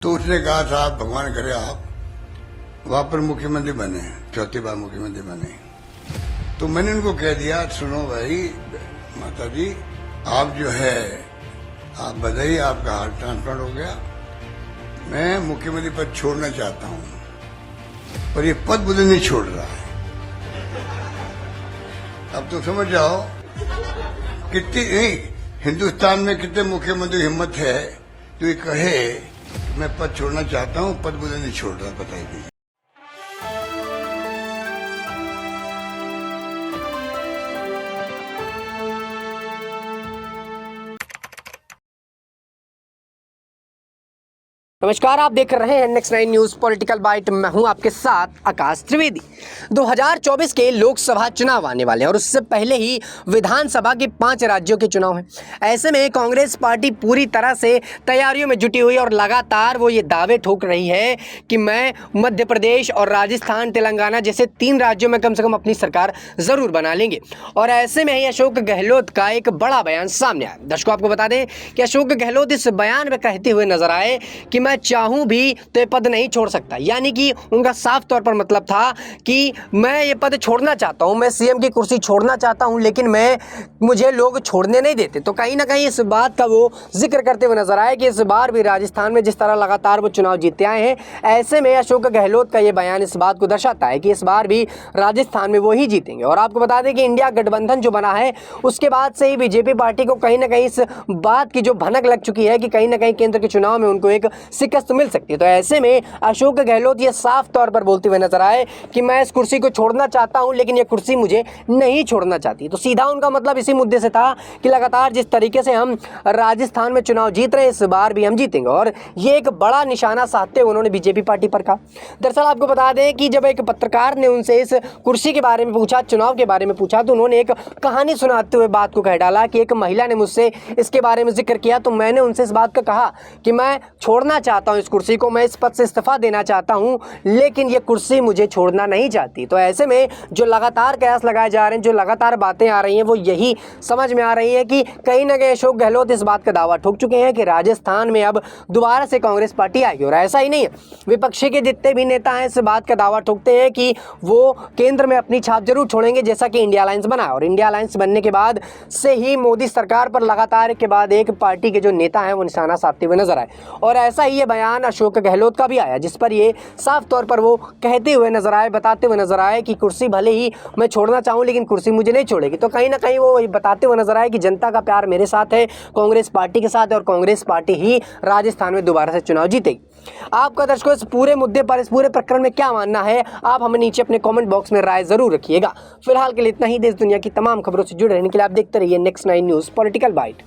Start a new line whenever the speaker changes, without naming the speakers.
तो उसने कहा था भगवान करे आप वहां पर मुख्यमंत्री बने, चौथी बार मुख्यमंत्री बने। तो मैंने उनको कह दिया, सुनो भाई माता जी, आप जो है आप बधाई, आपका हार्ट ट्रांसप्लांट हो गया। मैं मुख्यमंत्री पद छोड़ना चाहता हूं, पर ये पद मुझे नहीं छोड़ रहा है। अब तो समझ जाओ कितनी नहीं हिंदुस्तान में कितने मुख्यमंत्री हिम्मत है जो ये कहे मैं पद छोड़ना चाहता हूं, पद मुझे नहीं छोड़ रहा। बताइए।
नमस्कार, आप देख रहे हैं नेक्स्ट 9 न्यूज पॉलिटिकल बाइट। मैं हूं आपके साथ आकाश त्रिवेदी। 2024 के लोकसभा चुनाव आने वाले हैं और उससे पहले ही विधानसभा के 5 राज्यों के चुनाव हैं। ऐसे में कांग्रेस पार्टी पूरी तरह से तैयारियों में जुटी हुई है और लगातार वो ये दावे ठोक रही है कि मैं मध्य प्रदेश और राजस्थान, तेलंगाना जैसे 3 राज्यों में कम से कम अपनी सरकार जरूर बना लेंगे। और ऐसे में ही अशोक गहलोत का एक बड़ा बयान सामने आया। दर्शकों, आपको बता दें कि अशोक गहलोत इस बयान में कहते हुए नजर आए कि मैं चाहूं भी तो ये पद नहीं छोड़ सकता। यानी कि उनका साफ तौर पर मतलब था कि मैं ये पद छोड़ना चाहता हूं, मैं सीएम की कुर्सी छोड़ना चाहता हूं, लेकिन मुझे लोग छोड़ने नहीं देते। तो कहीं ना कहीं इस बात का वो जिक्र करते हुए नजर आए कि इस बार भी राजस्थान में जिस तरह लगातार वो चुनाव जीतते आए हैं, ऐसे में अशोक गहलोत का ये बयान इस बात को दर्शाता है कि इस बार भी राजस्थान में वो ही जीतेंगे। और आपको बता दें कि इंडिया गठबंधन जो बना है उसके बाद से ही बीजेपी पार्टी को कहीं ना कहीं इस बात की जो भनक लग चुकी है कि कहीं ना कहीं केंद्र के चुनाव में उनको एक शिकस्त मिल सकती है। तो ऐसे में अशोक गहलोत ये साफ तौर पर बोलते हुए नजर आए कि मैं इस कुर्सी को छोड़ना चाहता हूं, लेकिन ये कुर्सी मुझे नहीं छोड़ना चाहती। तो सीधा उनका मतलब इसी मुद्दे से था कि लगातार जिस तरीके से हम राजस्थान में चुनाव जीत रहे हैं, इस बार भी हम जीतेंगे। और ये एक बड़ा निशाना साधते हुए उन्होंने बीजेपी पार्टी पर कहा। दरअसल आपको बता दें कि जब एक पत्रकार ने उनसे इस कुर्सी के बारे में पूछा, चुनाव के बारे में पूछा, तो उन्होंने एक कहानी सुनाते हुए बात को कह डाला कि एक महिला ने मुझसे इसके बारे में जिक्र किया, तो मैंने उनसे इस बात का कहा कि मैं छोड़ना चाहता हूं इस कुर्सी को, मैं इस पद से इस्तीफा देना चाहता हूं, लेकिन ये कुर्सी मुझे छोड़ना नहीं चाहती। तो ऐसे में जो लगातार कयास लगाए जा रहे हैं, जो लगातार बातें आ रही हैं, वो यही समझ में आ रही है कि कहीं ना कहीं अशोक गहलोत इस बात का दावा ठोक चुके हैं कि राजस्थान में अब दोबारा से कांग्रेस पार्टी आएगी। और ऐसा ही नहीं है, विपक्षी के जितने भी नेता हैं इस बात का दावा ठोकते हैं कि वो केंद्र में अपनी छाप जरूर छोड़ेंगे, जैसा कि इंडिया अलायंस बना। और इंडिया अलायंस बनने के बाद से ही मोदी सरकार पर लगातार के बाद एक पार्टी के जो नेता हैं वो निशाना साधते हुए नजर आए। और ऐसा ही ये बयान अशोक गहलोत का भी आया, जिस पर ये साफ तौर पर वो कहते हुए नजर आए, बताते हुए नजर आए कि कुर्सी भले ही मैं छोड़ना चाहूं, लेकिन कुर्सी मुझे नहीं छोड़ेगी। तो कहीं ना कहीं वो बताते हुए नजर आए कि जनता का प्यार मेरे साथ है, कांग्रेस पार्टी के साथ है, और कांग्रेस पार्टी ही राजस्थान में दोबारा से चुनाव जीतेगी। आपका दर्शकों इस पूरे मुद्दे पर, इस पूरे प्रकरण में क्या मानना है, आप हमें नीचे अपने कमेंट बॉक्स में राय जरूर रखिएगा। फिलहाल के लिए इतना ही। देश दुनिया की तमाम खबरों से जुड़े रहने के लिए आप देखते रहिए नेक्स्ट 9 न्यूज पॉलिटिकल बाइट।